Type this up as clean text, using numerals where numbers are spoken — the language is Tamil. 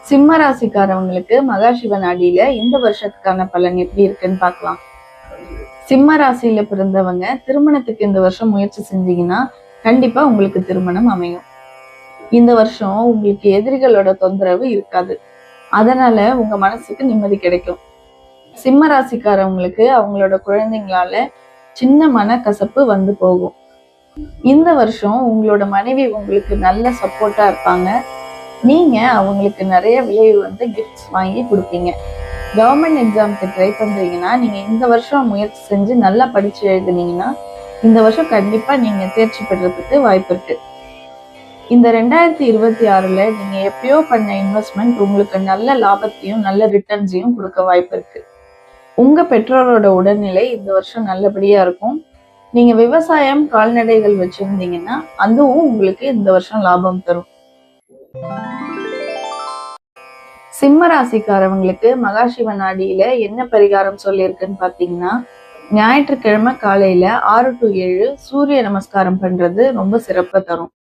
சிம்ம ராசிக்காரவங்களுக்கு மகாசிவன் அடியில இந்த வருஷத்துக்கான பலன் எப்படி இருக்குன்னு பார்க்கலாம். சிம்ம ராசியில பிறந்தவங்க திருமணத்துக்கு இந்த வருஷம் முயற்சி செஞ்சீங்கன்னா கண்டிப்பா உங்களுக்கு திருமணம் அமையும். இந்த வருஷம் உங்களுக்கு எதிரிகளோட தொந்தரவு இருக்காது. அதனால உங்க மனசுக்கு நிம்மதி கிடைக்கும். சிம்ம ராசிக்காரவங்களுக்கு அவங்களோட குழந்தைங்களால சின்ன மனக்கசப்பு வந்து போகும். இந்த வருஷம் உங்களோட மனைவி உங்களுக்கு நல்ல சப்போர்ட்டா இருப்பாங்க. நீங்க அவங்களுக்கு நிறைய விலை வந்து கிஃப்ட்ஸ் வாங்கி கொடுப்பீங்க. கவர்மெண்ட் எக்ஸாமுக்கு ட்ரை பண்றீங்கன்னா நீங்க இந்த வருஷம் முயற்சி செஞ்சு நல்லா படிச்சு எழுதுனீங்கன்னா இந்த வருஷம் கண்டிப்பா நீங்க தேர்ச்சி பெறதுக்கு வாய்ப்பு இருக்கு. இந்த 2026ல நீங்க எப்பயோ பண்ண இன்வெஸ்ட்மெண்ட் உங்களுக்கு நல்ல லாபத்தையும் நல்ல ரிட்டர்ன்ஸையும் கொடுக்க வாய்ப்பு இருக்கு. உங்க பெற்றோரோட உடல்நிலை இந்த வருஷம் நல்லபடியா இருக்கும். நீங்க விவசாயம் கால்நடைகள் வச்சிருந்தீங்கன்னா அதுவும் உங்களுக்கு இந்த வருஷம் லாபம் தரும். சிம்ம ராசிக்காரவங்களுக்கு மகாசிவன் அடியில என்ன பரிகாரம் சொல்லியிருக்குன்னு பாத்தீங்கன்னா, ஞாயிற்றுக்கிழமை காலையில 6 to 7 சூரிய நமஸ்காரம் பண்றது ரொம்ப சிறப்பை தரும்.